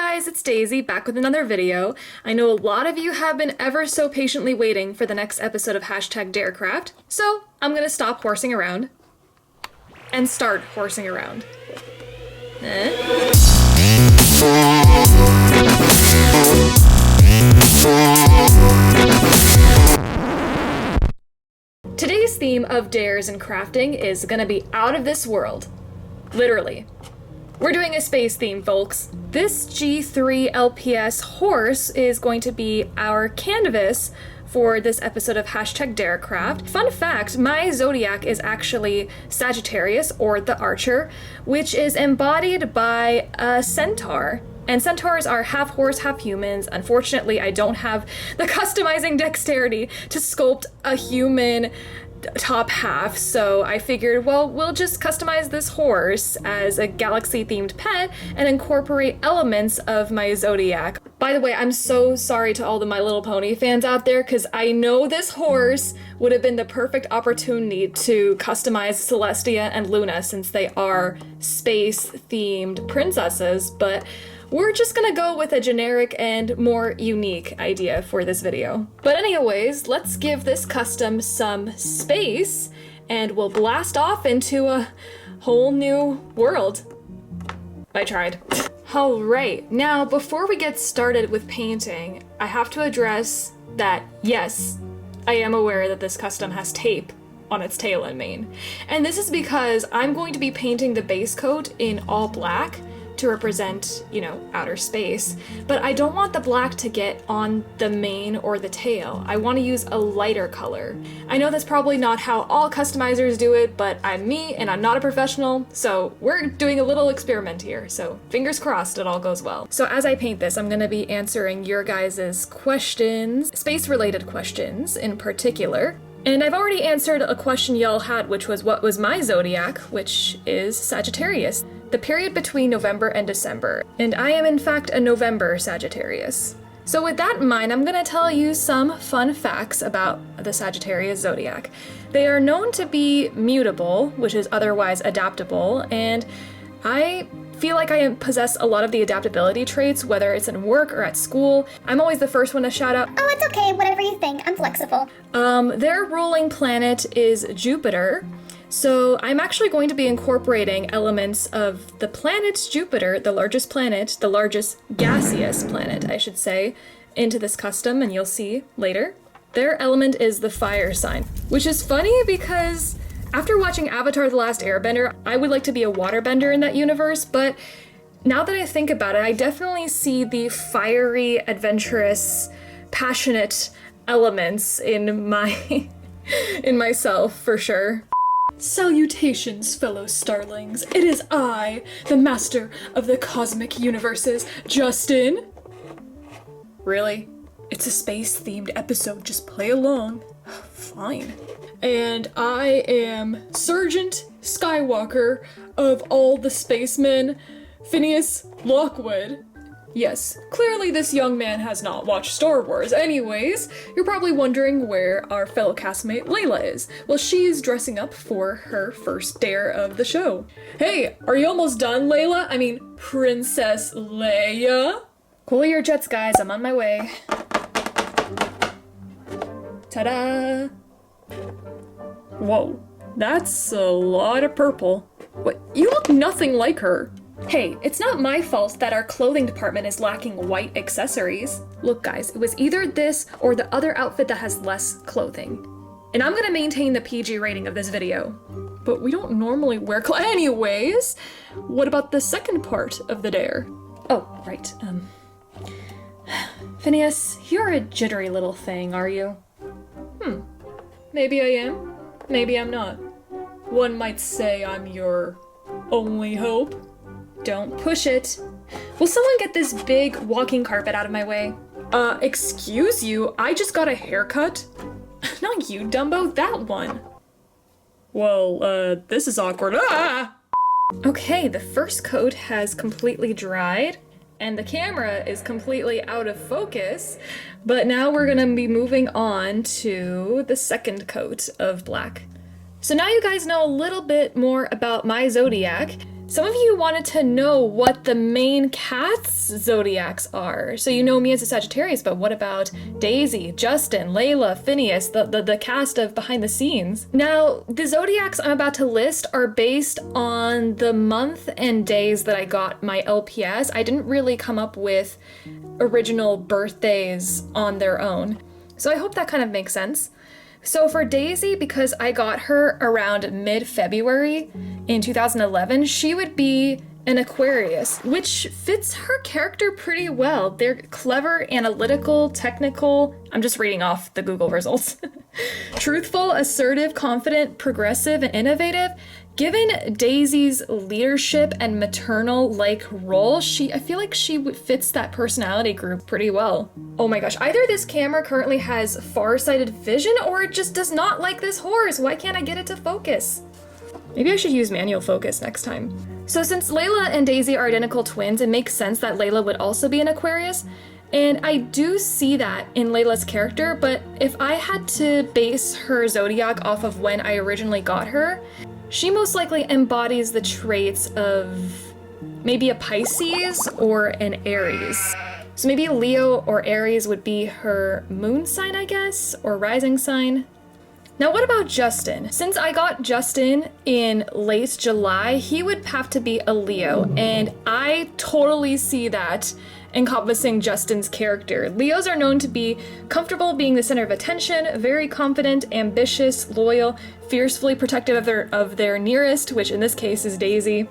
guys, it's Daisy, back with another video. I know a lot of you have been ever so patiently waiting for the next episode of #Darecraft, so I'm gonna stop horsing around and start horsing around. Today's theme of dares and crafting is gonna be out of this world. Literally. We're doing a space theme, folks. This G3 LPS horse is going to be our canvas for this episode of #Darecraft. Fun fact, my Zodiac is actually Sagittarius, or the Archer, which is embodied by a centaur. And centaurs are half horse, half humans. Unfortunately, I don't have the customizing dexterity to sculpt a human top half, so I figured, well, we'll just customize this horse as a galaxy-themed pet and incorporate elements of my Zodiac. By the way, I'm so sorry to all the My Little Pony fans out there, because I know this horse would have been the perfect opportunity to customize Celestia and Luna, since they are space-themed princesses, but we're just gonna go with a generic and more unique idea for this video. But anyways, let's give this custom some space and we'll blast off into a whole new world. I tried. Alright, now before we get started with painting, I have to address that, yes, I am aware that this custom has tape on its tail and mane. And this is because I'm going to be painting the base coat in all black to represent, you know, outer space. But I don't want the black to get on the mane or the tail. I want to use a lighter color. I know that's probably not how all customizers do it, but I'm me and I'm not a professional, so we're doing a little experiment here. So fingers crossed it all goes well. So as I paint this, I'm gonna be answering your guys' questions, space-related questions in particular. And I've already answered a question y'all had, which was what was my Zodiac, which is Sagittarius. The period between November and December, and I am in fact a November Sagittarius. So with that in mind, I'm gonna tell you some fun facts about the Sagittarius Zodiac. They are known to be mutable, which is otherwise adaptable, and I feel like I possess a lot of the adaptability traits, whether it's in work or at school. I'm always the first one to shout out, "Oh, it's okay, whatever you think, I'm flexible." Their ruling planet is Jupiter. So I'm actually going to be incorporating elements of the planet Jupiter, the largest gaseous planet, I should say, into this custom, and you'll see later. Their element is the fire sign, which is funny because after watching Avatar: The Last Airbender, I would like to be a waterbender in that universe, but now that I think about it, I definitely see the fiery, adventurous, passionate elements in myself, for sure. Salutations, fellow starlings. It is I, the master of the cosmic universes, Justin. Really? It's a space-themed episode, just play along. Fine. And I am Sergeant Skywalker of all the spacemen, Phineas Lockwood. Yes, clearly this young man has not watched Star Wars. Anyways, you're probably wondering where our fellow castmate Layla is. Well, she's dressing up for her first dare of the show. Hey, are you almost done, Layla? I mean, Princess Leia? Cool your jets, guys. I'm on my way. Ta-da! Whoa, that's a lot of purple. What? You look nothing like her. Hey, it's not my fault that our clothing department is lacking white accessories. Look guys, it was either this or the other outfit that has less clothing. And I'm gonna maintain the PG rating of this video. But we don't normally wear anyways, what about the second part of the dare? Oh, right, Phineas, you're a jittery little thing, are you? Maybe I am, maybe I'm not. One might say I'm your only hope. Don't push it. Will someone get this big walking carpet out of my way? Excuse you? I just got a haircut? Not you, Dumbo, that one. Well, this is awkward. Ah! Okay, the first coat has completely dried, and the camera is completely out of focus, but now we're gonna be moving on to the second coat of black. So now you guys know a little bit more about my Zodiac. Some of you wanted to know what the main cat's zodiacs are. So you know me as a Sagittarius, but what about Daisy, Justin, Layla, Phineas, the cast of behind the scenes? Now, the zodiacs I'm about to list are based on the month and days that I got my LPS. I didn't really come up with original birthdays on their own. So I hope that kind of makes sense. So for Daisy, because I got her around mid-February in 2011, she would be an Aquarius, which fits her character pretty well. They're clever, analytical, technical. I'm just reading off the Google results. Truthful, assertive, confident, progressive, and innovative. Given Daisy's leadership and maternal-like role, I feel like she fits that personality group pretty well. Oh my gosh, either this camera currently has far-sighted vision or it just does not like this horse. Why can't I get it to focus? Maybe I should use manual focus next time. So since Layla and Daisy are identical twins, it makes sense that Layla would also be an Aquarius. And I do see that in Layla's character, but if I had to base her zodiac off of when I originally got her, she most likely embodies the traits of maybe a Pisces or an Aries. So maybe Leo or Aries would be her moon sign, I guess, or rising sign. Now what about Justin? Since I got Justin in late July, he would have to be a Leo, and I totally see that encompassing Justin's character. Leos are known to be comfortable being the center of attention, very confident, ambitious, loyal, fiercely protective of their nearest, which in this case is Daisy,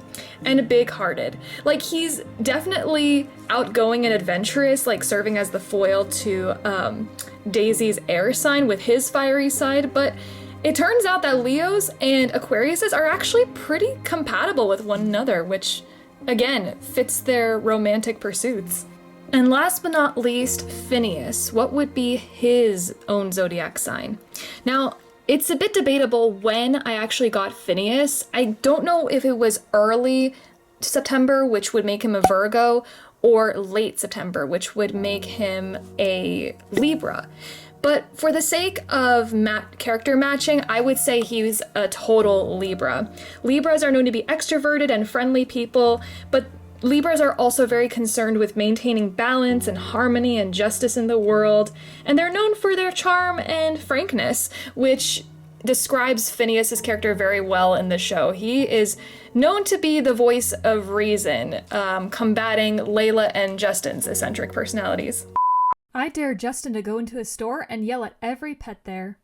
and big-hearted. Like, he's definitely outgoing and adventurous, like serving as the foil to Daisy's air sign with his fiery side, but it turns out that Leos and Aquariuses are actually pretty compatible with one another, which again fits their romantic pursuits. And last but not least, Phineas. What would be his own zodiac sign? Now, it's a bit debatable when I actually got Phineas. I don't know if it was early September, which would make him a Virgo, or late September, which would make him a Libra. But for the sake of character matching, I would say he's a total Libra. Libras are known to be extroverted and friendly people, but Libras are also very concerned with maintaining balance and harmony and justice in the world, and they're known for their charm and frankness, which describes Phineas's character very well in the show. He is known to be the voice of reason, combating Layla and Justin's eccentric personalities. I dare Justin to go into a store and yell at every pet there.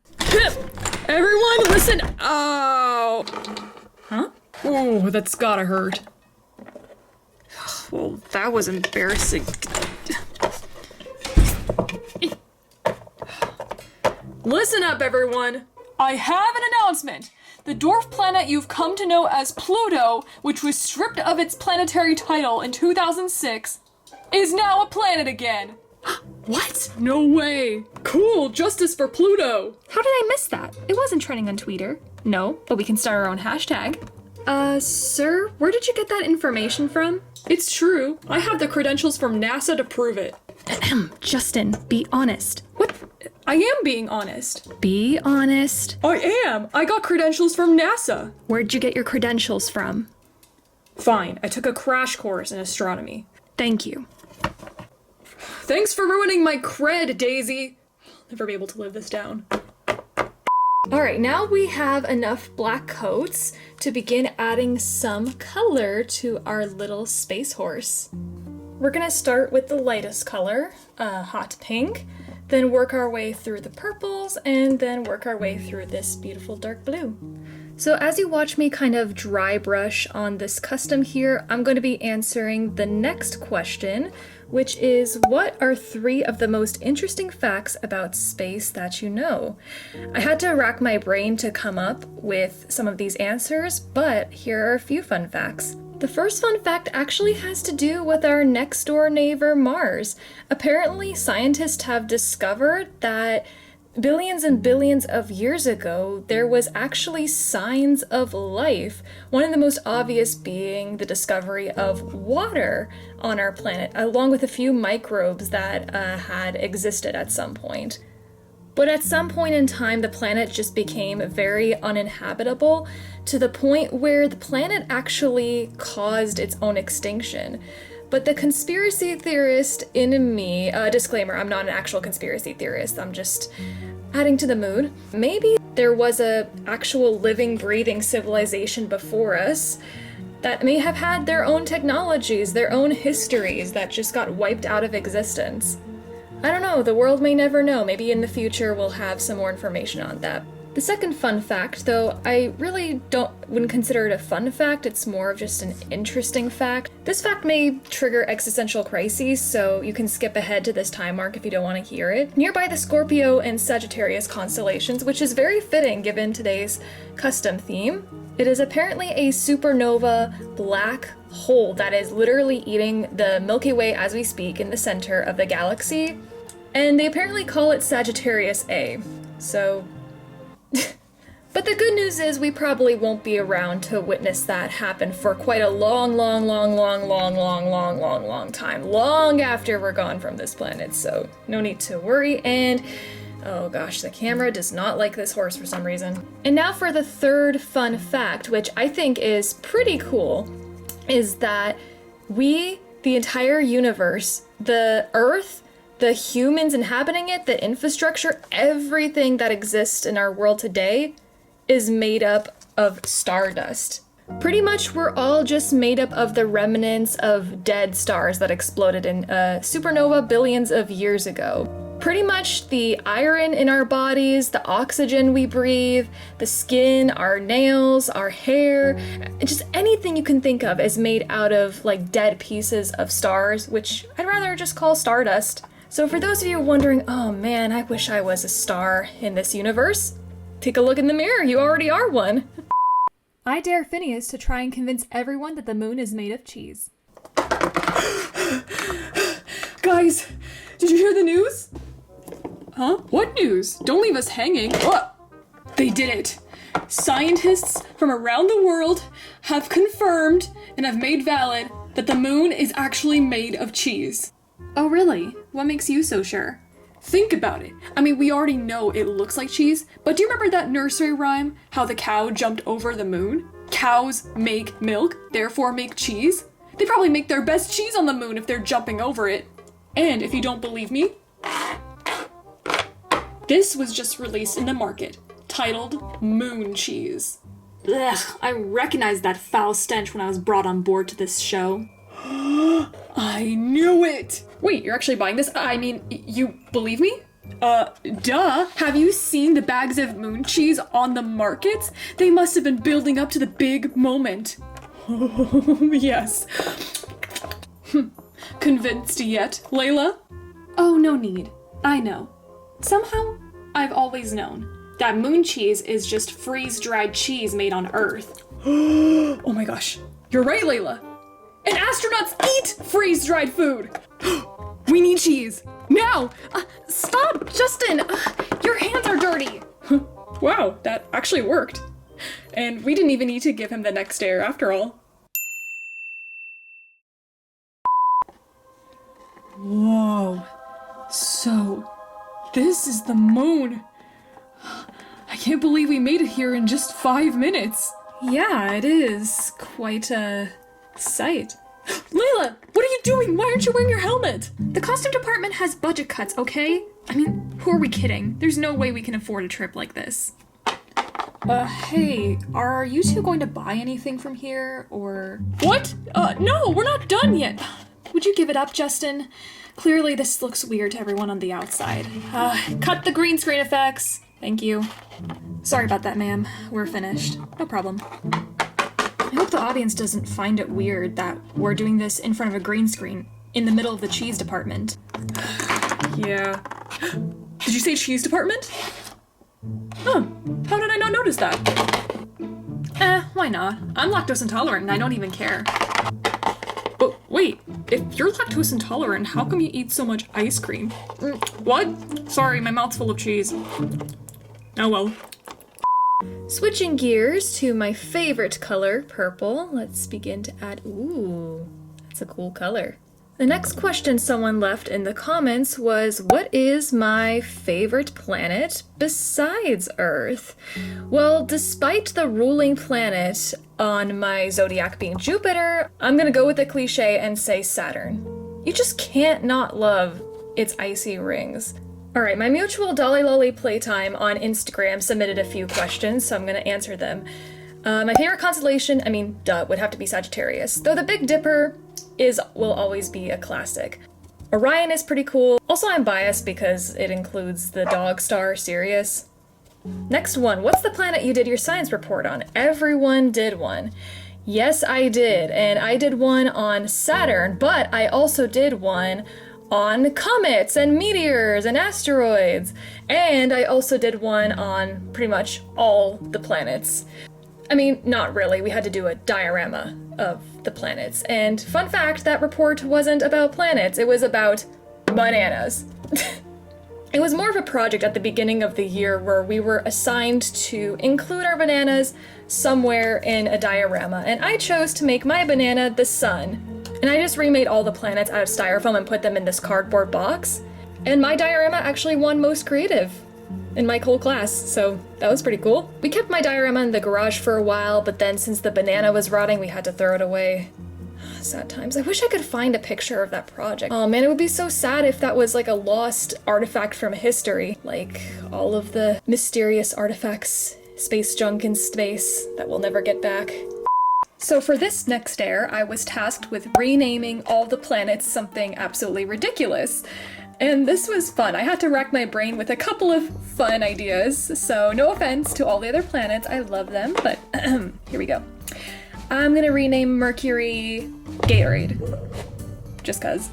Everyone, listen! Oh! Huh? Oh, that's gotta hurt. Well, that was embarrassing. Listen up, everyone! I have an announcement! The dwarf planet you've come to know as Pluto, which was stripped of its planetary title in 2006, is now a planet again! What? No way! Cool, justice for Pluto! How did I miss that? It wasn't trending on Twitter. No, but we can start our own hashtag. Sir, where did you get that information from? It's true. I have the credentials from NASA to prove it. Justin, be honest. What? I am being honest. Be honest. I am! I got credentials from NASA! Where'd you get your credentials from? Fine, I took a crash course in astronomy. Thank you. Thanks for ruining my cred, Daisy! I'll never be able to live this down. Alright, now we have enough black coats to begin adding some color to our little space horse. We're gonna start with the lightest color, hot pink, then work our way through the purples, and then work our way through this beautiful dark blue. So as you watch me kind of dry brush on this custom here, I'm going to be answering the next question, which is, what are 3 of the most interesting facts about space that you know? I had to rack my brain to come up with some of these answers, but here are a few fun facts. The first fun fact actually has to do with our next door neighbor, Mars. Apparently, scientists have discovered that billions and billions of years ago, there was actually signs of life. One of the most obvious being the discovery of water on our planet, along with a few microbes that had existed at some point. But at some point in time, the planet just became very uninhabitable to the point where the planet actually caused its own extinction. But the conspiracy theorist in me, disclaimer, I'm not an actual conspiracy theorist, I'm just adding to the mood. Maybe there was a actual living, breathing civilization before us that may have had their own technologies, their own histories that just got wiped out of existence. I don't know, the world may never know. Maybe in the future we'll have some more information on that. The second fun fact, though, I really wouldn't consider it a fun fact, it's more of just an interesting fact. This fact may trigger existential crises, so you can skip ahead to this time mark if you don't want to hear it. Nearby the Scorpio and Sagittarius constellations, which is very fitting given today's custom theme, it is apparently a supernova black hole that is literally eating the Milky Way as we speak in the center of the galaxy, and they apparently call it Sagittarius A. So... But the good news is we probably won't be around to witness that happen for quite a long time. Long after we're gone from this planet, so no need to worry. And oh gosh, the camera does not like this horse for some reason. And now for the third fun fact, which I think is pretty cool, is that we, the entire universe, the Earth, the humans inhabiting it, the infrastructure, everything that exists in our world today is made up of stardust. Pretty much we're all just made up of the remnants of dead stars that exploded in a supernova billions of years ago. Pretty much the iron in our bodies, the oxygen we breathe, the skin, our nails, our hair, just anything you can think of is made out of like dead pieces of stars, which I'd rather just call stardust. So for those of you wondering, oh man, I wish I was a star in this universe, take a look in the mirror, you already are one. I dare Phineas to try and convince everyone that the moon is made of cheese. Guys, did you hear the news? Huh? What news? Don't leave us hanging. What? They did it. Scientists from around the world have confirmed and have made valid that the moon is actually made of cheese. Oh really? What makes you so sure? Think about it. I mean, we already know it looks like cheese, but do you remember that nursery rhyme? How the cow jumped over the moon? Cows make milk, therefore make cheese. They probably make their best cheese on the moon if they're jumping over it. And if you don't believe me, this was just released in the market, titled Moon Cheese. Ugh, I recognized that foul stench when I was brought on board to this show. I knew it! Wait, you're actually buying this? I mean, you believe me? Duh! Have you seen the bags of moon cheese on the markets? They must have been building up to the big moment. Yes. Convinced yet, Layla? Oh, no need. I know. Somehow, I've always known that moon cheese is just freeze-dried cheese made on Earth. Oh my gosh. You're right, Layla. And astronauts eat freeze-dried food! We need cheese! Now! Stop, Justin! Your hands are dirty! Wow, that actually worked. And we didn't even need to give him the next stare after all. Whoa. So, this is the moon. I can't believe we made it here in just 5 minutes. Yeah, it is quite a sight. Layla, what are you doing? Why aren't you wearing your helmet? The costume department has budget cuts, okay? I mean, who are we kidding? There's no way we can afford a trip like this. Hey, are you two going to buy anything from here, or... What? No, we're not done yet. Would you give it up, Justin? Clearly this looks weird to everyone on the outside. Cut the green screen effects. Thank you. Sorry about that, ma'am. We're finished. No problem. I hope the audience doesn't find it weird that we're doing this in front of a green screen in the middle of the cheese department. Yeah. Did you say cheese department? Huh. How did I not notice that? Why not? I'm lactose intolerant and I don't even care. But wait, if you're lactose intolerant, how come you eat so much ice cream? What? Sorry, my mouth's full of cheese. Oh well. Switching gears to my favorite color, purple, let's begin to add... Ooh, that's a cool color. The next question someone left in the comments was, what is my favorite planet besides Earth? Well, despite the ruling planet on my zodiac being Jupiter, I'm gonna go with the cliche and say Saturn. You just can't not love its icy rings. Alright, my mutual Dolly Lolly Playtime on Instagram submitted a few questions, so I'm gonna answer them. My favorite constellation, would have to be Sagittarius, though the Big Dipper will always be a classic. Orion is pretty cool. Also, I'm biased because it includes the dog star Sirius. Next one, what's the planet you did your science report on? Everyone did one. Yes, I did, and I did one on Saturn, but I also did one on comets and meteors and asteroids, and I also did one on pretty much all the planets. Not really, we had to do a diorama of the planets, and fun fact, that report wasn't about planets, it was about bananas. It was more of a project at the beginning of the year where we were assigned to include our bananas somewhere in a diorama, and I chose to make my banana the sun. And I just remade all the planets out of styrofoam and put them in this cardboard box. And my diorama actually won most creative in my whole class, so that was pretty cool. We kept my diorama in the garage for a while, but then since the banana was rotting, we had to throw it away. Sad times. I wish I could find a picture of that project. Oh man, it would be so sad if that was like a lost artifact from history. Like all of the mysterious artifacts, space junk in space that we'll never get back. So for this next air, I was tasked with renaming all the planets something absolutely ridiculous. And this was fun. I had to rack my brain with a couple of fun ideas. So no offense to all the other planets, I love them, but here we go. I'm gonna rename Mercury Gatorade. Just cause.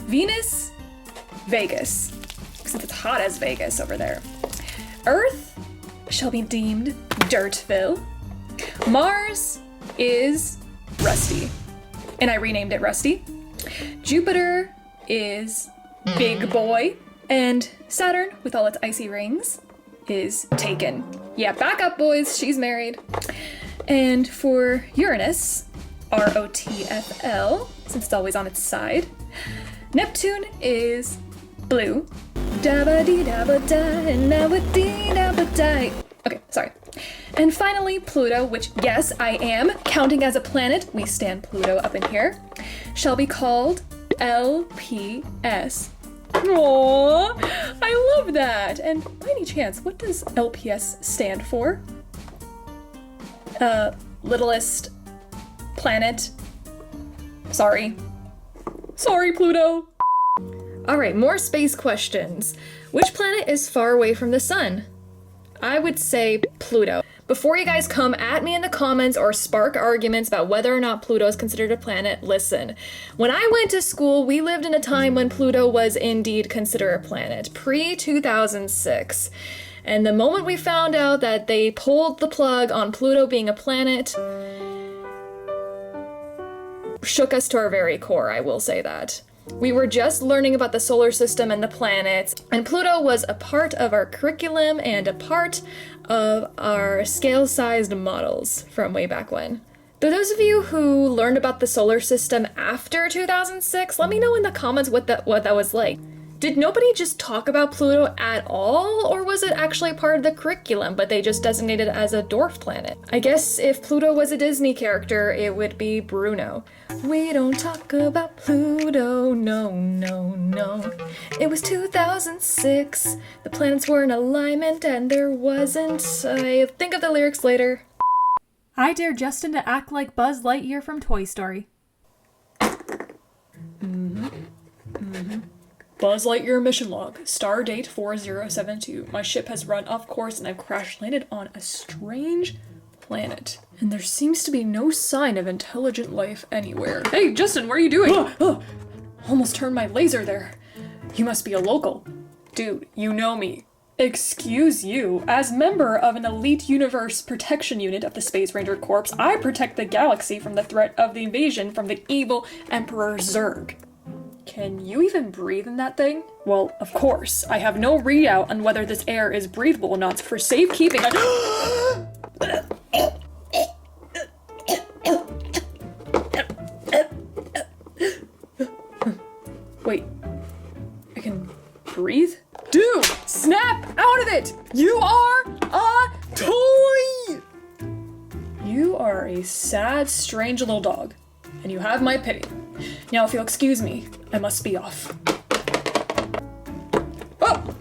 Venus, Vegas. Since it's hot as Vegas over there. Earth shall be deemed Dirtville. Mars is Rusty, and I renamed it Rusty. Jupiter is Big Boy, and Saturn, with all its icy rings, is Taken. Yeah, back up boys, she's married. And for Uranus, ROTFL, since it's always on its side. Neptune is Blue. Okay, sorry. And finally, Pluto, which, yes, I am counting as a planet, we stand Pluto up in here, shall be called LPS. Aww, I love that! And by any chance, what does LPS stand for? Littlest planet. Sorry, Pluto! Alright, more space questions. Which planet is far away from the sun? I would say Pluto. Before you guys come at me in the comments or spark arguments about whether or not Pluto is considered a planet, listen. When I went to school, we lived in a time when Pluto was indeed considered a planet, pre-2006. And the moment we found out that they pulled the plug on Pluto being a planet, shook us to our very core, I will say that. We were just learning about the solar system and the planets, and Pluto was a part of our curriculum and a part of our scale-sized models from way back when. For those of you who learned about the solar system after 2006, let me know in the comments what that was like. Did nobody just talk about Pluto at all, or was it actually part of the curriculum, but they just designated it as a dwarf planet? I guess if Pluto was a Disney character, it would be Bruno. We don't talk about Pluto, no, no, no. It was 2006, the planets were in alignment and there wasn't, I think of the lyrics later. I dare Justin to act like Buzz Lightyear from Toy Story. Buzz Lightyear mission log. Star date 4072. My ship has run off course and I've crash landed on a strange planet. And there seems to be no sign of intelligent life anywhere. Hey, Justin, what are you doing? Almost turned my laser there. You must be a local. Dude, you know me. Excuse you. As member of an elite universe protection unit of the Space Ranger Corps, I protect the galaxy from the threat of the invasion from the evil Emperor Zurg. Can you even breathe in that thing? Well, of course. I have no readout on whether this air is breathable or not, so for safekeeping can breathe? Dude, snap out of it! You are a toy! You are a sad, strange little dog, and you have my pity. Now, if you'll excuse me, I must be off. Oh!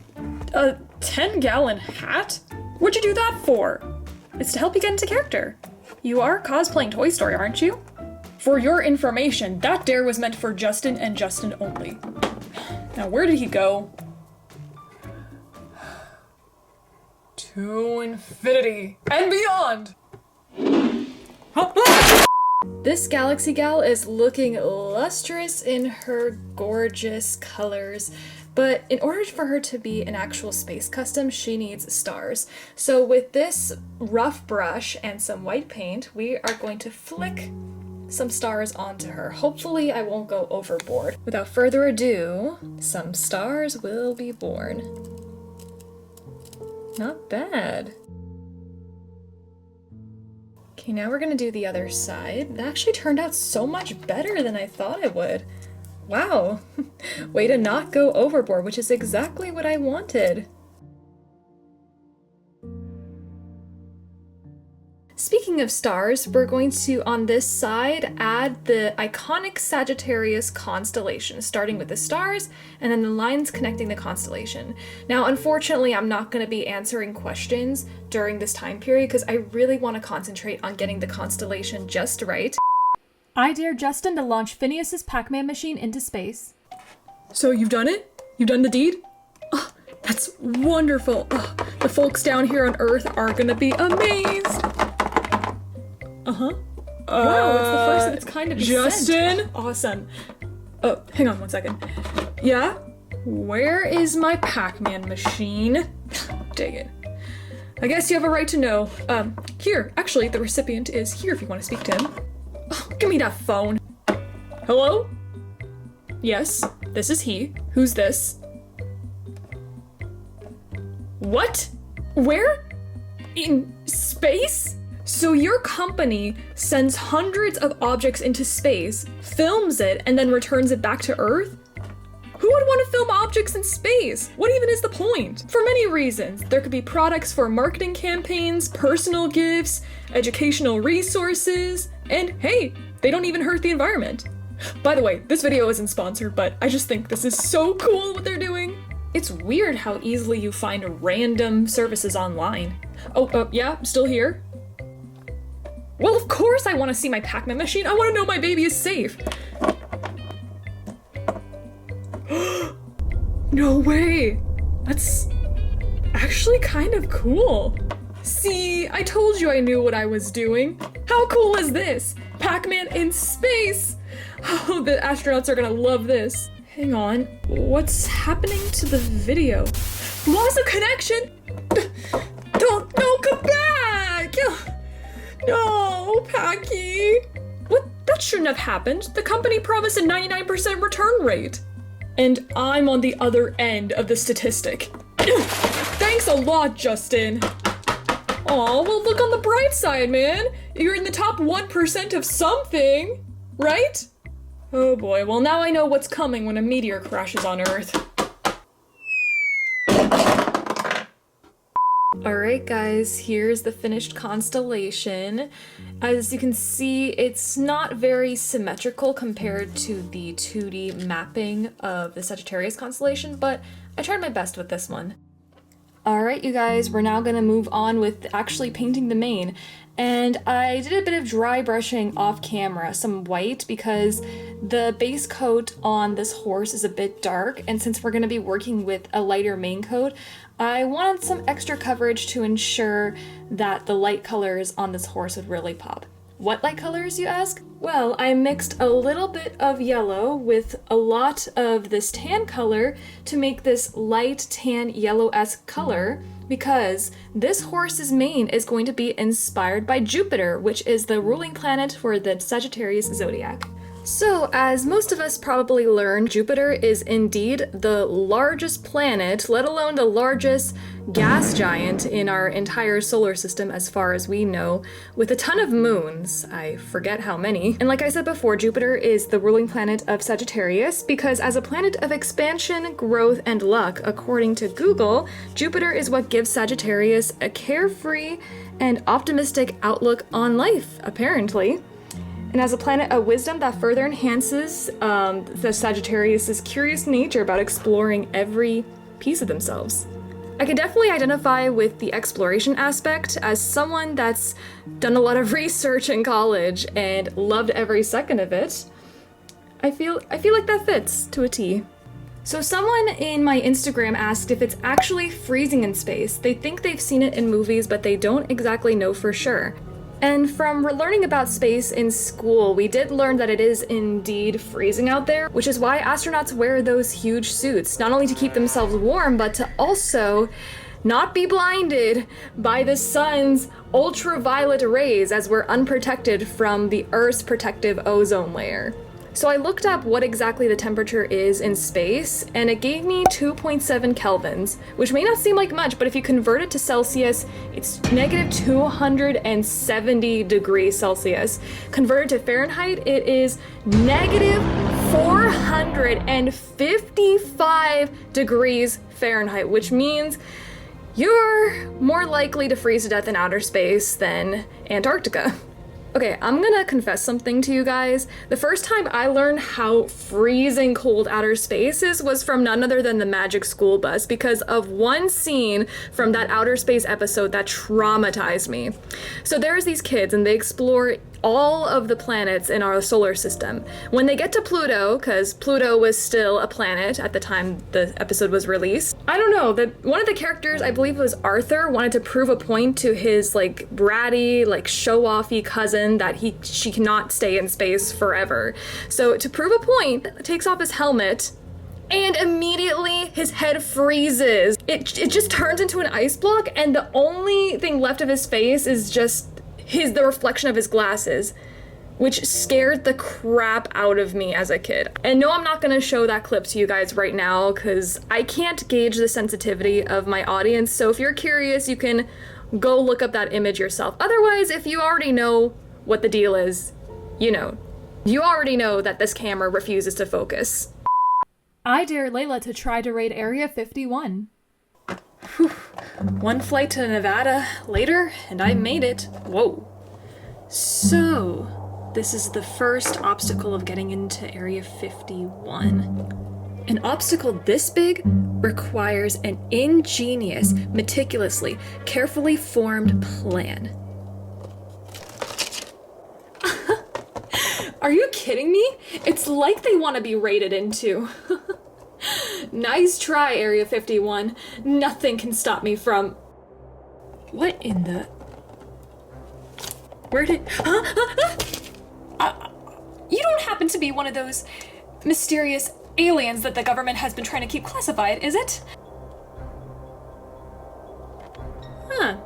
A 10-gallon hat? What'd you do that for? It's to help you get into character. You are cosplaying Toy Story, aren't you? For your information, that dare was meant for Justin and Justin only. Now, where did he go? To infinity and beyond! This Galaxy Gal is looking lustrous in her gorgeous colors, but in order for her to be an actual space custom, she needs stars. So with this rough brush and some white paint, we are going to flick some stars onto her. Hopefully I won't go overboard. Without further ado, some stars will be born. Not bad. Okay, now we're gonna do the other side. It actually turned out so much better than I thought it would. Wow, way to not go overboard, which is exactly what I wanted. Speaking of stars, we're going to, on this side, add the iconic Sagittarius constellation, starting with the stars and then the lines connecting the constellation. Now, unfortunately, I'm not going to be answering questions during this time period because I really want to concentrate on getting the constellation just right. I dare Justin to launch Phineas's Pac-Man machine into space. So you've done it? You've done the deed? Oh, that's wonderful. Oh, the folks down here on Earth are gonna be amazed. Wow, it's the first of its kind to be Justin? sent. Awesome. Oh, hang on one second. Yeah? Where is my Pac-Man machine? Dang it. I guess you have a right to know. Here, actually, the recipient is here if you want to speak to him. Oh, give me that phone. Hello? Yes, this is he. Who's this? What? Where? In space? So your company sends hundreds of objects into space, films it, and then returns it back to Earth? Who would want to film objects in space? What even is the point? For many reasons. There could be products for marketing campaigns, personal gifts, educational resources, and hey, they don't even hurt the environment. By the way, this video isn't sponsored, but I just think this is so cool what they're doing. It's weird how easily you find random services online. Oh, yeah, still here? Well, of course I want to see my Pac-Man machine. I want to know my baby is safe. No way! That's actually kind of cool. See, I told you I knew what I was doing. How cool is this? Pac-Man in space! Oh, the astronauts are gonna love this. Hang on, what's happening to the video? Loss of connection? No, come back! No, Packy. What? That shouldn't have happened. The company promised a 99% return rate. And I'm on the other end of the statistic. Thanks a lot, Justin. Aw, well look on the bright side, man. You're in the top 1% of something, right? Oh boy, well now I know what's coming when a meteor crashes on Earth. Alright guys, here's the finished constellation. As you can see, it's not very symmetrical compared to the 2D mapping of the Sagittarius constellation, but I tried my best with this one. Alright you guys, we're now gonna move on with actually painting the mane. And I did a bit of dry brushing off camera, some white, because the base coat on this horse is a bit dark, and since we're gonna be working with a lighter mane coat, I wanted some extra coverage to ensure that the light colors on this horse would really pop. What light colors, you ask? Well, I mixed a little bit of yellow with a lot of this tan color to make this light tan yellow-esque color, because this horse's mane is going to be inspired by Jupiter, which is the ruling planet for the Sagittarius zodiac. So, as most of us probably learned, Jupiter is indeed the largest planet, let alone the largest gas giant in our entire solar system as far as we know, with a ton of moons. I forget how many. And like I said before, Jupiter is the ruling planet of Sagittarius because as a planet of expansion, growth, and luck, according to Google, Jupiter is what gives Sagittarius a carefree and optimistic outlook on life, apparently. And as a planet of wisdom that further enhances the Sagittarius' curious nature about exploring every piece of themselves. I can definitely identify with the exploration aspect as someone that's done a lot of research in college and loved every second of it. I feel like that fits to a T. So someone in my Instagram asked if it's actually freezing in space. They think they've seen it in movies, but they don't exactly know for sure. And from learning about space in school, we did learn that it is indeed freezing out there, which is why astronauts wear those huge suits, not only to keep themselves warm, but to also not be blinded by the sun's ultraviolet rays as we're unprotected from the Earth's protective ozone layer. So I looked up what exactly the temperature is in space, and it gave me 2.7 kelvins, which may not seem like much, but if you convert it to Celsius, it's negative 270 degrees Celsius. Converted to Fahrenheit, it is negative 455 degrees Fahrenheit, which means you're more likely to freeze to death in outer space than Antarctica. Okay, I'm gonna confess something to you guys. The first time I learned how freezing cold outer space is was from none other than the Magic School Bus because of one scene from that outer space episode that traumatized me. So there's these kids and they explore all of the planets in our solar system. When they get to Pluto, because Pluto was still a planet at the time the episode was released, I don't know, one of the characters, I believe it was Arthur, wanted to prove a point to his like bratty, like show-offy cousin that she cannot stay in space forever. So to prove a point, takes off his helmet and immediately his head freezes. It just turns into an ice block and the only thing left of his face is just the reflection of his glasses, which scared the crap out of me as a kid. And no, I'm not gonna show that clip to you guys right now because I can't gauge the sensitivity of my audience, so if you're curious, you can go look up that image yourself. Otherwise, if you already know what the deal is, you already know that this camera refuses to focus. I dare Layla to try to raid Area 51. Whew. One flight to Nevada later, and I made it. Whoa. So, this is the first obstacle of getting into Area 51. An obstacle this big requires an ingenious, meticulously, carefully formed plan. Are you kidding me? It's like they want to be raided into. Nice try, Area 51. Nothing can stop me from... What in the... Where did... You don't happen to be one of those mysterious aliens that the government has been trying to keep classified, is it? Huh.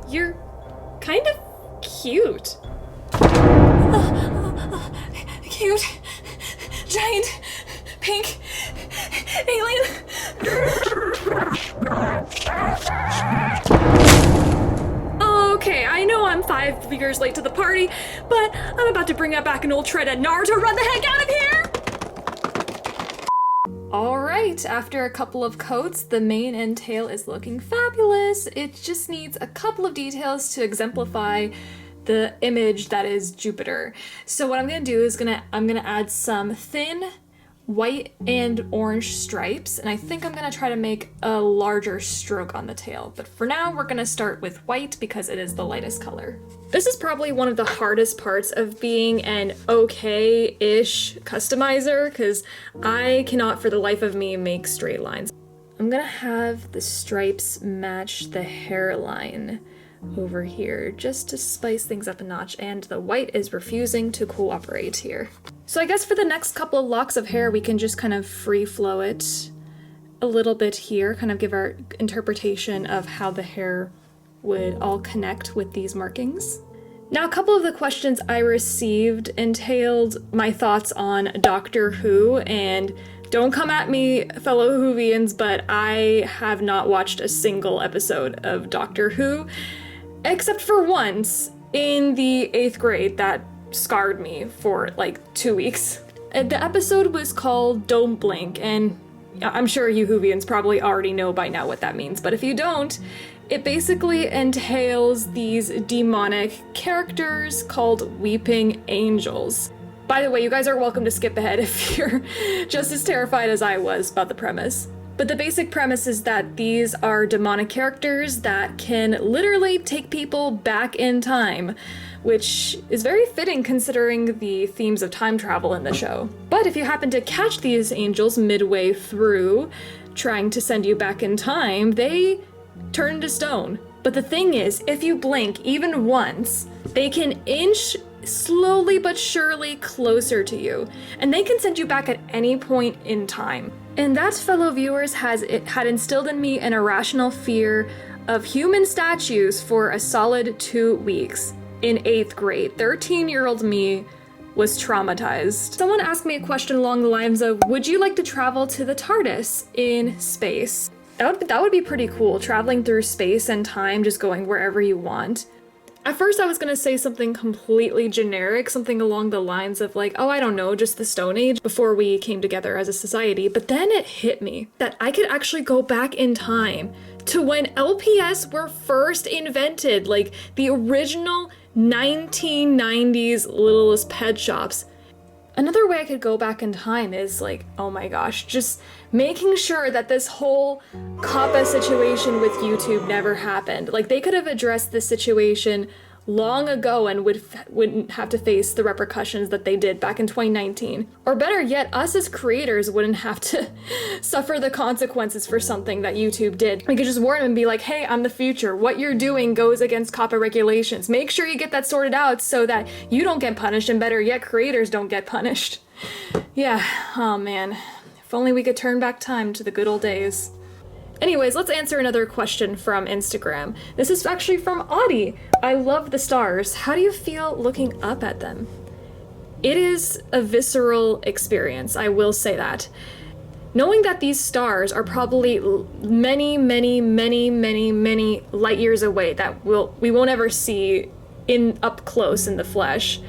You're kind of cute. Cute. Giant. Pink. Alien. Okay, I know I'm 5 years late to the party, but I'm about to bring out back an old tread and Naruto run the heck out of here! Alright, after a couple of coats, the mane and tail is looking fabulous. It just needs a couple of details to exemplify the image that is Jupiter. So what I'm gonna do is I'm gonna add some thin white and orange stripes, and I think I'm gonna try to make a larger stroke on the tail. But for now, we're gonna start with white because it is the lightest color. This is probably one of the hardest parts of being an okay-ish customizer because I cannot for the life of me make straight lines. I'm gonna have the stripes match the hairline over here just to spice things up a notch, and the white is refusing to cooperate here. So I guess for the next couple of locks of hair we can just kind of free flow it a little bit here, kind of give our interpretation of how the hair would all connect with these markings. Now, a couple of the questions I received entailed my thoughts on Doctor Who, and don't come at me, fellow Whovians, but I have not watched a single episode of Doctor Who, except for once in the 8th grade that scarred me for like 2 weeks. The episode was called Don't Blink, and I'm sure you Whovians probably already know by now what that means, but if you don't, it basically entails these demonic characters called weeping angels. By the way, you guys are welcome to skip ahead if you're just as terrified as I was about the premise. But the basic premise is that these are demonic characters that can literally take people back in time, which is very fitting considering the themes of time travel in the show. But if you happen to catch these angels midway through trying to send you back in time, they turn to stone. But the thing is, if you blink even once, they can inch slowly but surely closer to you, and they can send you back at any point in time. And that, fellow viewers, had instilled in me an irrational fear of human statues for a solid 2 weeks. In 8th grade, 13-year-old me was traumatized. Someone asked me a question along the lines of, would you like to travel to the TARDIS in space? That would be pretty cool, traveling through space and time, just going wherever you want. At first I was gonna say something completely generic, something along the lines of like, oh, I don't know, just the Stone Age before we came together as a society. But then it hit me that I could actually go back in time to when LPS were first invented, like the original 1990s littlest pet shops. Another way I could go back in time is like, oh my gosh, just making sure that this whole COPPA situation with YouTube never happened. Like, they could have addressed this situation long ago and wouldn't have to face the repercussions that they did back in 2019. Or better yet, us as creators wouldn't have to suffer the consequences for something that YouTube did. We could just warn them and be like, hey, I'm the future. What you're doing goes against COPPA regulations. Make sure you get that sorted out so that you don't get punished, and better yet, creators don't get punished. Yeah, oh man. If only we could turn back time to the good old days. Anyways, let's answer another question from Instagram. This is actually from Audie. I love the stars. How do you feel looking up at them? It is a visceral experience, I will say that. Knowing that these stars are probably many, many, many, many, many light years away that we won't ever see up close in the flesh.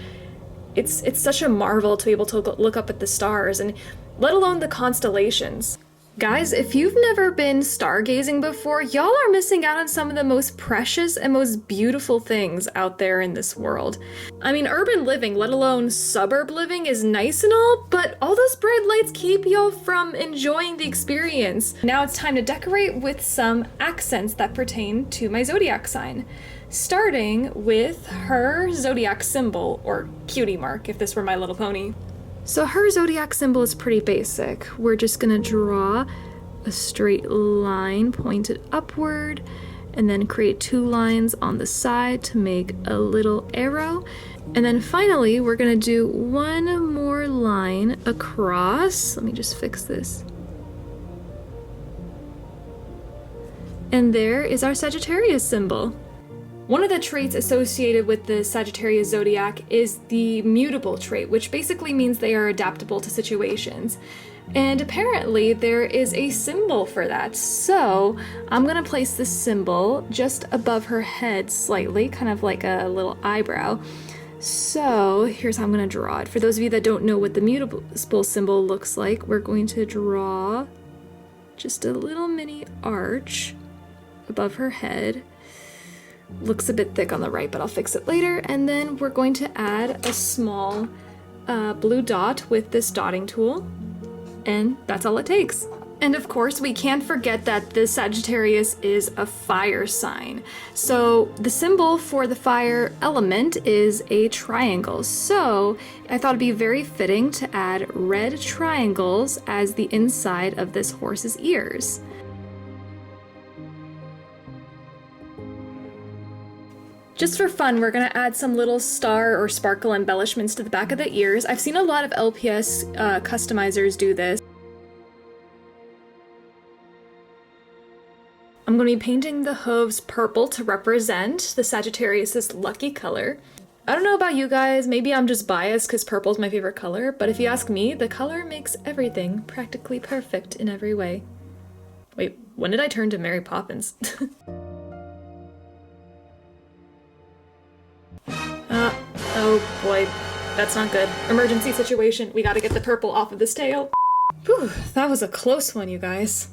It's such a marvel to be able to look up at the stars, and let alone the constellations. Guys, if you've never been stargazing before, y'all are missing out on some of the most precious and most beautiful things out there in this world. I mean, urban living, let alone suburb living, is nice and all, but all those bright lights keep y'all from enjoying the experience. Now it's time to decorate with some accents that pertain to my zodiac sign. Starting with her zodiac symbol, or cutie mark if this were My Little Pony. So her zodiac symbol is pretty basic. We're just gonna draw a straight line pointed upward and then create 2 lines on the side to make a little arrow. And then finally, we're gonna do 1 more line across. Let me just fix this. And there is our Sagittarius symbol. One of the traits associated with the Sagittarius zodiac is the mutable trait, which basically means they are adaptable to situations. And apparently there is a symbol for that. So I'm gonna place this symbol just above her head slightly, kind of like a little eyebrow. So here's how I'm gonna draw it. For those of you that don't know what the mutable symbol looks like, we're going to draw just a little mini arch above her head. Looks a bit thick on the right, but I'll fix it later. And then we're going to add a small blue dot with this dotting tool. And that's all it takes. And of course, we can't forget that the Sagittarius is a fire sign. So the symbol for the fire element is a triangle. So I thought it'd be very fitting to add red triangles as the inside of this horse's ears. Just for fun, we're gonna add some little star or sparkle embellishments to the back of the ears. I've seen a lot of LPS customizers do this. I'm gonna be painting the hooves purple to represent the Sagittarius's lucky color. I don't know about you guys, maybe I'm just biased because purple's my favorite color, but if you ask me, the color makes everything practically perfect in every way. Wait, when did I turn to Mary Poppins? Oh boy, that's not good. Emergency situation, we gotta get the purple off of this tail. Whew, that was a close one, you guys.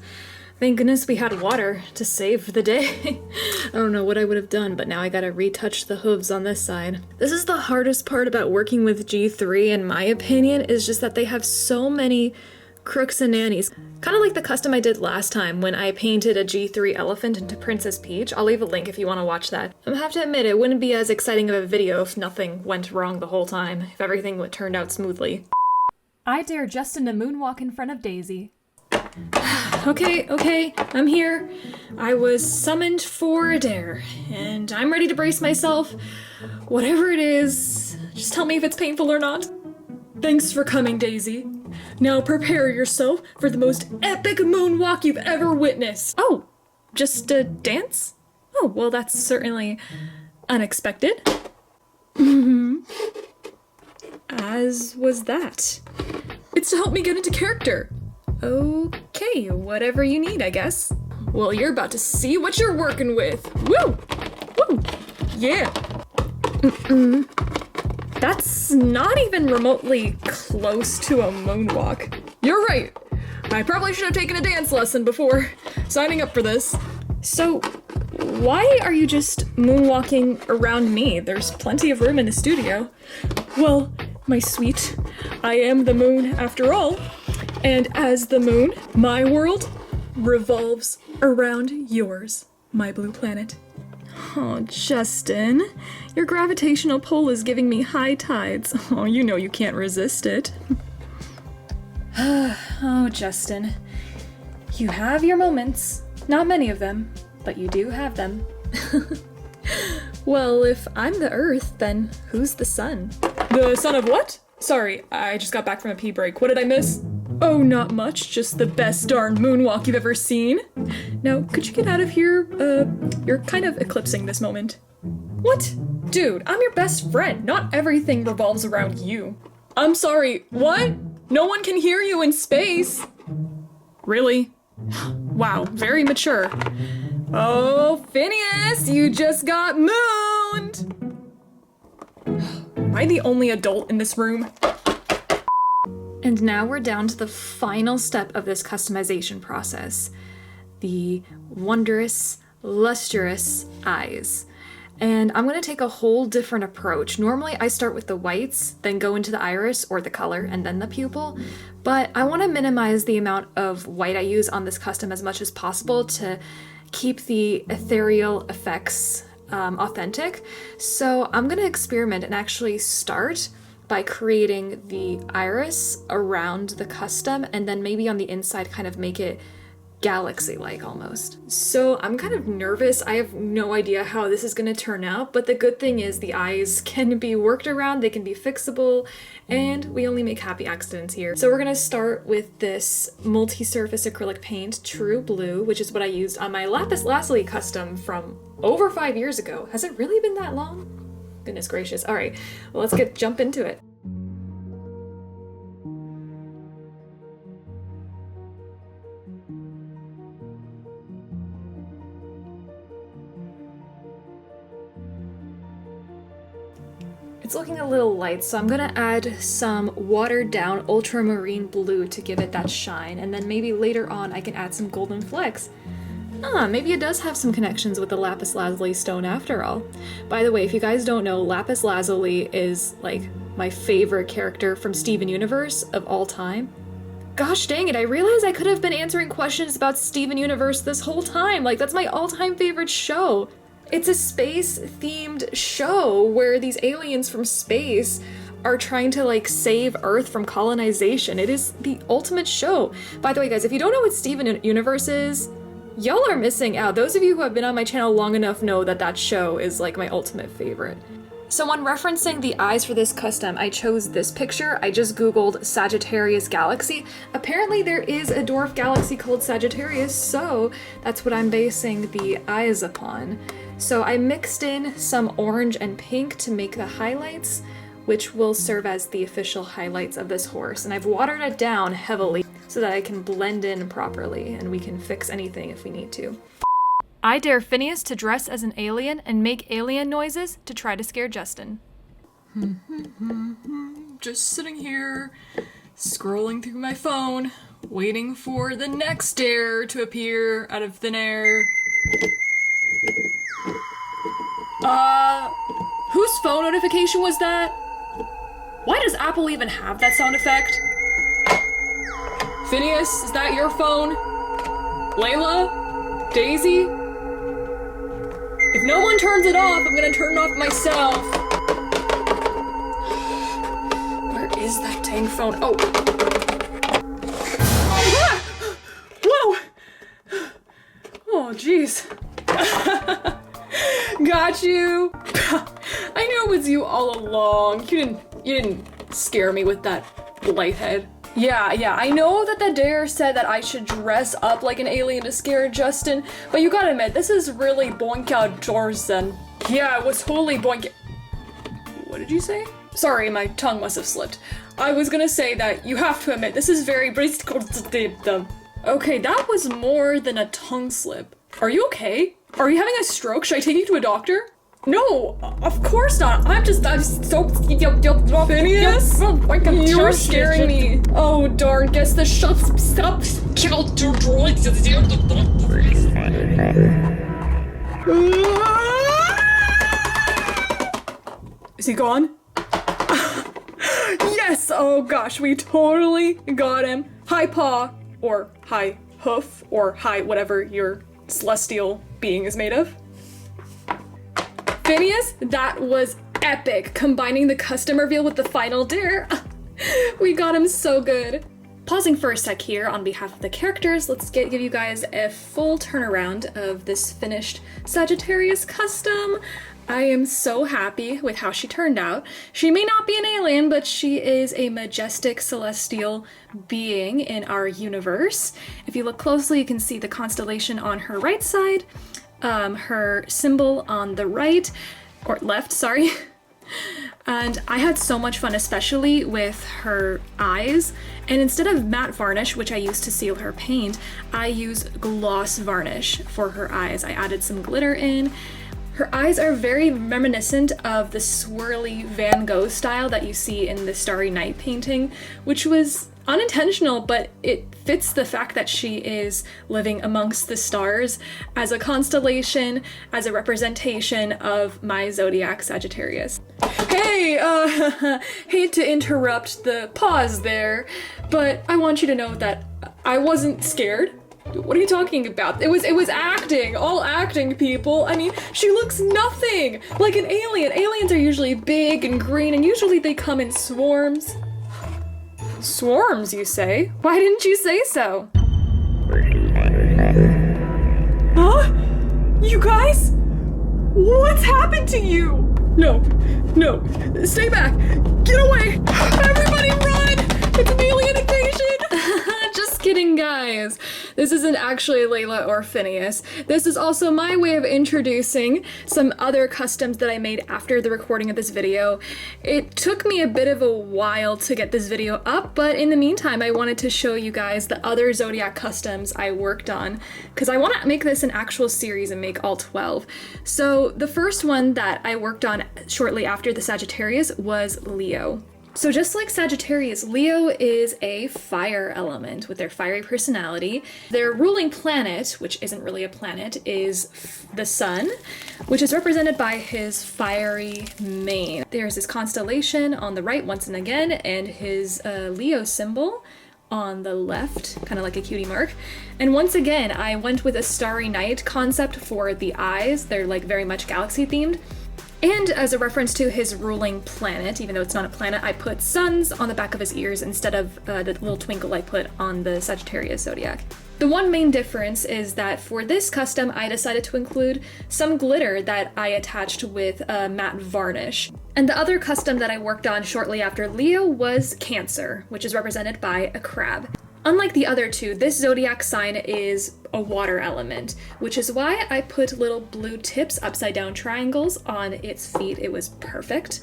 Thank goodness we had water to save the day. I don't know what I would have done, but now I gotta retouch the hooves on this side. This is the hardest part about working with G3, in my opinion, is just that they have so many crooks and nannies. Kind of like the custom I did last time when I painted a G3 elephant into Princess Peach. I'll leave a link if you want to watch that. I have to admit, it wouldn't be as exciting of a video if nothing went wrong the whole time, if everything turned out smoothly. I dare Justin to moonwalk in front of Daisy. Okay, I'm here. I was summoned for a dare, and I'm ready to brace myself. Whatever it is, just tell me if it's painful or not. Thanks for coming, Daisy. Now prepare yourself for the most epic moonwalk you've ever witnessed. Oh, just a dance? Oh, well, that's certainly unexpected. As was that. It's to help me get into character. Okay, whatever you need, I guess. Well, you're about to see what you're working with. Woo! Woo! Yeah! That's not even remotely close to a moonwalk. You're right. I probably should have taken a dance lesson before signing up for this. So, why are you just moonwalking around me? There's plenty of room in the studio. Well, my sweet, I am the moon after all. And as the moon, my world revolves around yours, my blue planet. Oh, Justin, your gravitational pull is giving me high tides. Oh, you know you can't resist it. Oh, Justin, you have your moments. Not many of them, but you do have them. Well, if I'm the Earth, then who's the sun? The sun of what? Sorry, I just got back from a pee break. What did I miss? Oh, not much. Just the best darn moonwalk you've ever seen. Now, could you get out of here? You're kind of eclipsing this moment. What? Dude, I'm your best friend. Not everything revolves around you. I'm sorry, what? No one can hear you in space. Really? Wow, very mature. Oh, Phineas, you just got mooned! Am I the only adult in this room? And now we're down to the final step of this customization process. The wondrous, lustrous eyes. And I'm going to take a whole different approach. Normally I start with the whites, then go into the iris or the color, and then the pupil. But I want to minimize the amount of white I use on this custom as much as possible to keep the ethereal effects authentic. So I'm going to experiment and actually start by creating the iris around the custom and then maybe on the inside kind of make it galaxy-like almost. So I'm kind of nervous. I have no idea how this is going to turn out, but the good thing is the eyes can be worked around, they can be fixable, and we only make happy accidents here. So we're going to start with this multi-surface acrylic paint, True Blue, which is what I used on my lapis lazuli custom from over 5 years ago. Has it really been that long? Goodness gracious. All right, well, let's jump into it. It's looking a little light, so I'm gonna add some watered down ultramarine blue to give it that shine, and then maybe later on I can add some golden flecks. Maybe it does have some connections with the lapis lazuli stone after all. By the way, if you guys don't know, lapis lazuli is like my favorite character from Steven Universe of all time. Gosh dang it, I realized I could have been answering questions about Steven Universe this whole time. Like, that's my all-time favorite show. It's a space-themed show where these aliens from space are trying to, like, save Earth from colonization. It is the ultimate show. By the way, guys, if you don't know what Steven Universe is, y'all are missing out. Those of you who have been on my channel long enough know that that show is, like, my ultimate favorite. So when referencing the eyes for this custom, I chose this picture. I just googled Sagittarius Galaxy. Apparently there is a dwarf galaxy called Sagittarius, so that's what I'm basing the eyes upon. So I mixed in some orange and pink to make the highlights, which will serve as the official highlights of this horse. And I've watered it down heavily so that I can blend in properly and we can fix anything if we need to. I dare Phineas to dress as an alien and make alien noises to try to scare Justin. Just sitting here, scrolling through my phone, waiting for the next dare to appear out of thin air. Whose phone notification was that? Why does Apple even have that sound effect? Phineas, is that your phone? Layla? Daisy? If no one turns it off, I'm gonna turn it off myself. Where is that dang phone? Oh. Ah! Whoa! Oh, jeez. Got you. I knew it was you all along. You didn't scare me with that light head. Yeah, I know that the dare said that I should dress up like an alien to scare Justin, but you gotta admit, this is really boink outdoors then. Yeah, it was totally boink. What did you say? Sorry, my tongue must have slipped. I was gonna say that you have to admit, this is very Okay, that was more than a tongue slip. Are you okay? Are you having a stroke? Should I take you to a doctor? No, of course not. I'm so Phineas, you're scaring me. Oh darn, guess the stop. Is he gone? Yes, oh gosh, we totally got him. Hi paw, or hi hoof, or hi whatever your celestial being is made of. Phineas, that was epic, combining the custom reveal with the final dare. We got him so good. Pausing for a sec here on behalf of the characters, let's give you guys a full turnaround of this finished Sagittarius custom. I am so happy with how she turned out. She may not be an alien, but she is a majestic celestial being in our universe. If you look closely, you can see the constellation on her right side, her symbol on the right, or left, sorry. And I had so much fun, especially with her eyes. And instead of matte varnish, which I used to seal her paint, I used gloss varnish for her eyes. I added some glitter in. Her eyes are very reminiscent of the swirly Van Gogh style that you see in the Starry Night painting, which was unintentional, but it fits the fact that she is living amongst the stars as a constellation, as a representation of my zodiac Sagittarius. Hey, hate to interrupt the pause there, but I want you to know that I wasn't scared. What are you talking about? It was acting, all acting, people. I mean, she looks nothing like an alien. Aliens are usually big and green, and usually they come in swarms. Swarms, you say? Why didn't you say so? Huh? You guys? What's happened to you? No, stay back. Get away. Everybody run. It's an alien invasion. Just kidding, guys. This isn't actually Layla or Phineas. This is also my way of introducing some other customs that I made after the recording of this video. It took me a bit of a while to get this video up, but in the meantime, I wanted to show you guys the other Zodiac customs I worked on, because I want to make this an actual series and make all 12. So the first one that I worked on shortly after the Sagittarius was Leo. So just like Sagittarius, Leo is a fire element with their fiery personality. Their ruling planet, which isn't really a planet, is the sun, which is represented by his fiery mane. There's his constellation on the right once and again, and his Leo symbol on the left, kind of like a cutie mark. And once again, I went with a Starry Night concept for the eyes. They're like very much galaxy themed. And as a reference to his ruling planet, even though it's not a planet, I put suns on the back of his ears instead of the little twinkle I put on the Sagittarius zodiac. The one main difference is that for this custom, I decided to include some glitter that I attached with a matte varnish. And the other custom that I worked on shortly after Leo was Cancer, which is represented by a crab. Unlike the other two, this zodiac sign is a water element, which is why I put little blue tips, upside down triangles on its feet. It was perfect.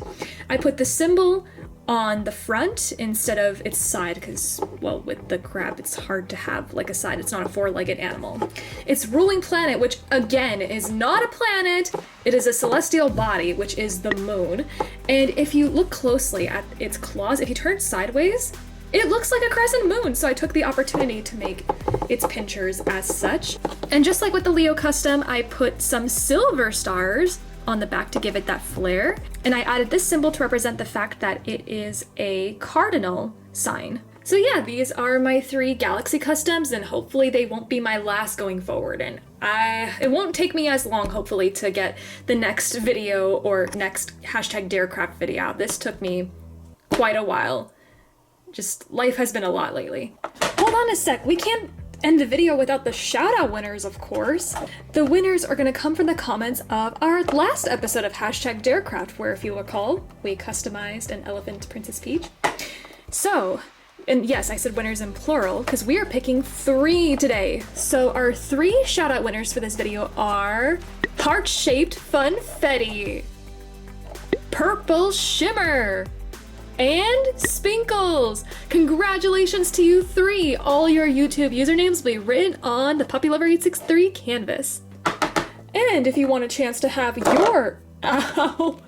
I put the symbol on the front instead of its side because, well, with the crab, it's hard to have like a side. It's not a four-legged animal. Its ruling planet, which again is not a planet, it is a celestial body, which is the moon. And if you look closely at its claws, if you turn it sideways, it looks like a crescent moon, so I took the opportunity to make its pinchers as such. And just like with the Leo custom, I put some silver stars on the back to give it that flair. And I added this symbol to represent the fact that it is a cardinal sign. So yeah, these are my 3 galaxy customs, and hopefully they won't be my last going forward. And it won't take me as long, hopefully, to get the next video or next #darecraft video out. This took me quite a while. Just life has been a lot lately. Hold on a sec, we can't end the video without the shout out winners, of course. The winners are gonna come from the comments of our last episode of #darecraft, where if you recall, we customized an elephant Princess Peach. So, and yes, I said winners in plural, because we are picking 3 today. So our 3 shout out winners for this video are Heart-Shaped Funfetti, Purple Shimmer, and Spinkles! Congratulations to you 3! All your YouTube usernames will be written on the Puppy Lover 863 canvas. And if you want a chance to have your... Ow!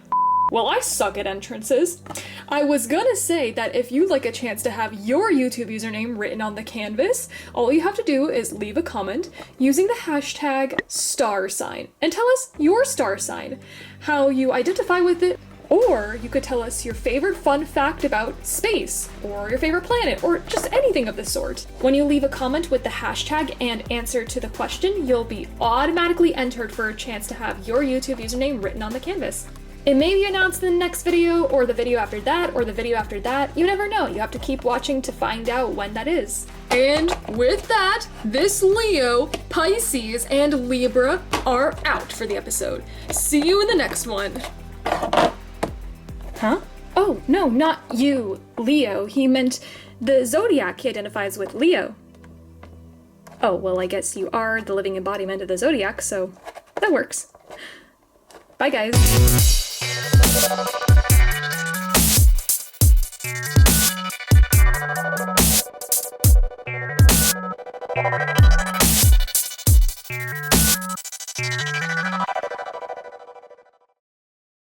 Well, I suck at entrances. I was gonna say that if you'd like a chance to have your YouTube username written on the canvas, all you have to do is leave a comment using the hashtag #sign and tell us your star sign, how you identify with it, or you could tell us your favorite fun fact about space, or your favorite planet, or just anything of the sort. When you leave a comment with the hashtag and answer to the question, you'll be automatically entered for a chance to have your YouTube username written on the canvas. It may be announced in the next video, or the video after that, or the video after that. You never know. You have to keep watching to find out when that is. And with that, this Leo, Pisces, and Libra are out for the episode. See you in the next one. Huh? Oh, no, not you, Leo. He meant the Zodiac he identifies with, Leo. Oh, well, I guess you are the living embodiment of the Zodiac, so that works. Bye, guys.